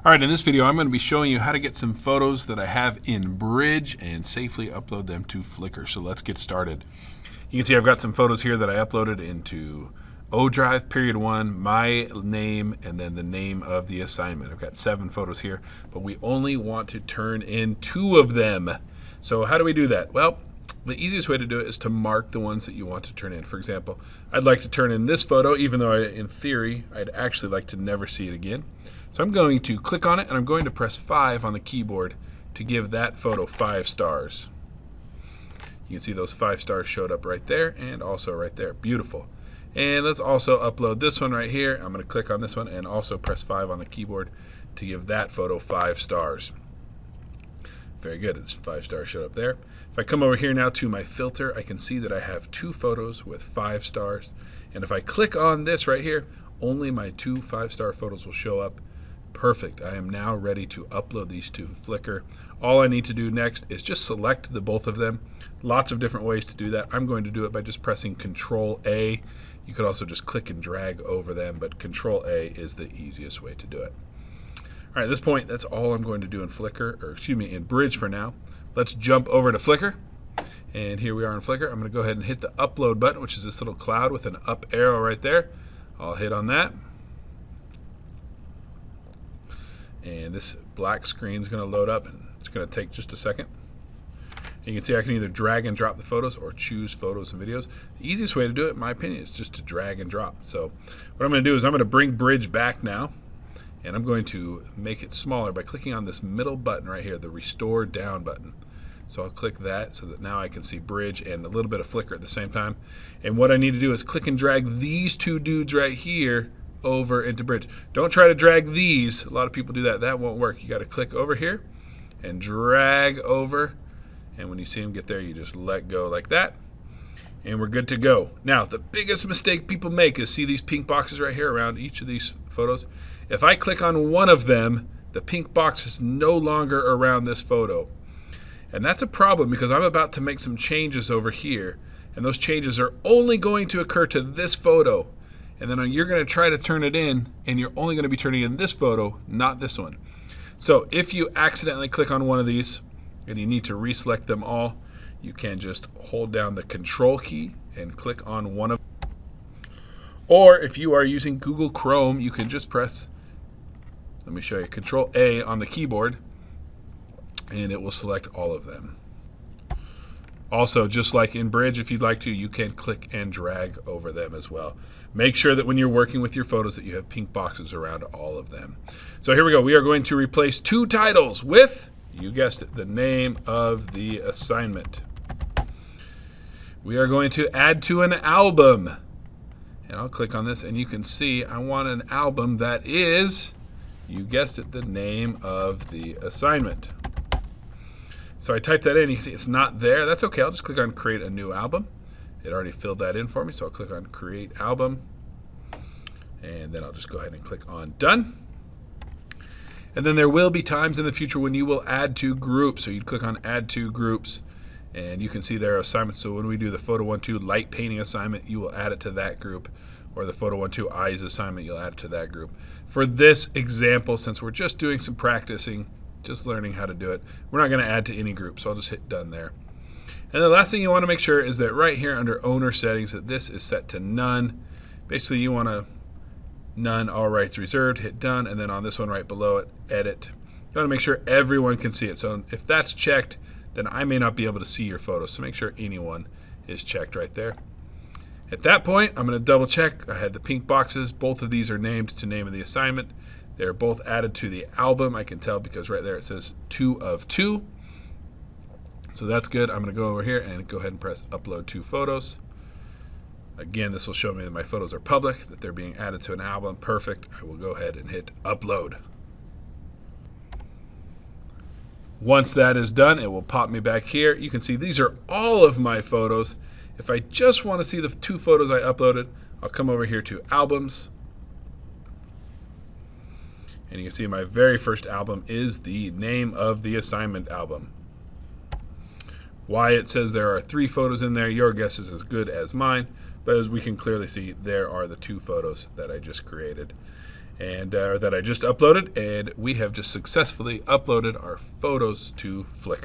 All right, in this video, I'm going to be showing you how to get some photos that I have in Bridge and safely upload them to Flickr. So let's get started. You can see I've got some photos here that I uploaded into O Drive, period 1, my name, and then the name of the assignment. I've got 7 photos here, but we only want to turn in 2 of them. So how do we do that? Well, the easiest way to do it is to mark the ones that you want to turn in. For example, I'd like to turn in this photo, even though in theory, I'd actually like to never see it again. So I'm going to click on it and I'm going to press 5 on the keyboard to give that photo 5 stars. You can see those 5 stars showed up right there and also right there. Beautiful. And let's also upload this one right here. I'm going to click on this one and also press 5 on the keyboard to give that photo 5 stars. Very good. It's 5 stars showed up there. If I come over here now to my filter, I can see that I have 2 photos with 5 stars. And if I click on this right here, only my 2 5-star photos will show up. Perfect. I am now ready to upload these to Flickr. All I need to do next is just select the both of them. Lots of different ways to do that. I'm going to do it by just pressing Control A. You could also just click and drag over them, but Control A is the easiest way to do it. All right, at this point, that's all I'm going to do in Flickr, or excuse me, in Bridge for now. Let's jump over to Flickr. And here we are in Flickr. I'm going to go ahead and hit the upload button, which is this little cloud with an up arrow right there. I'll hit on that. And this black screen is going to load up, and it's going to take just a second. And you can see I can either drag and drop the photos or choose photos and videos. The easiest way to do it, in my opinion, is just to drag and drop. So what I'm going to do is I'm going to bring Bridge back now, and I'm going to make it smaller by clicking on this middle button right here, the Restore Down button. So I'll click that so that now I can see Bridge and a little bit of Flickr at the same time. And what I need to do is click and drag these 2 dudes right here over into Bridge. Don't try to drag these. A lot of people do that. That won't work. You got to click over here and drag over. And when you see them get there, you just let go like that. And we're good to go. Now, the biggest mistake people make is see these pink boxes right here around each of these photos. If I click on one of them, the pink box is no longer around this photo. And that's a problem because I'm about to make some changes over here. And those changes are only going to occur to this photo. And then you're going to try to turn it in, and you're only going to be turning in this photo, not this one. So if you accidentally click on one of these and you need to reselect them all, you can just hold down the Control key and click on one of them. Or if you are using Google Chrome, you can just press, let me show you, Control A on the keyboard, and it will select all of them. Also, just like in Bridge, if you'd like to, you can click and drag over them as well. Make sure that when you're working with your photos that you have pink boxes around all of them. So here we go. We are going to replace 2 titles with, you guessed it, the name of the assignment. We are going to add to an album. And I'll click on this, and you can see I want an album that is, you guessed it, the name of the assignment. So I typed that in, you can see it's not there. That's okay, I'll just click on Create a New Album. It already filled that in for me, so I'll click on Create Album. And then I'll just go ahead and click on Done. And then there will be times in the future when you will add to groups. So you'd click on Add to Groups, and you can see there are assignments. So when we do the Photo 1-2 light painting assignment, you will add it to that group. Or the Photo 1-2 eyes assignment, you'll add it to that group. For this example, since we're just doing some practicing, just learning how to do it, we're not going to add to any group, so I'll just hit Done there. And the last thing you want to make sure is that right here under Owner Settings that this is set to None. Basically, you want to None, all rights reserved, hit Done, and then on this one right below it, Edit. You want to make sure everyone can see it. So if that's checked, then I may not be able to see your photos, so make sure anyone is checked right there. At that point, I'm going to double check. I had the pink boxes. Both of these are named to name of the assignment. They're both added to the album. I can tell because right there it says 2 of 2. So that's good. I'm going to go over here and go ahead and press Upload 2 photos. Again, this will show me that my photos are public, that they're being added to an album. Perfect. I will go ahead and hit Upload. Once that is done, it will pop me back here. You can see these are all of my photos. If I just want to see the 2 photos I uploaded, I'll come over here to Albums. And you can see my very first album is the name of the assignment album. Why it says there are 3 photos in there, your guess is as good as mine. But as we can clearly see, there are the 2 photos that I just created. and that I just uploaded, and we have just successfully uploaded our photos to Flickr.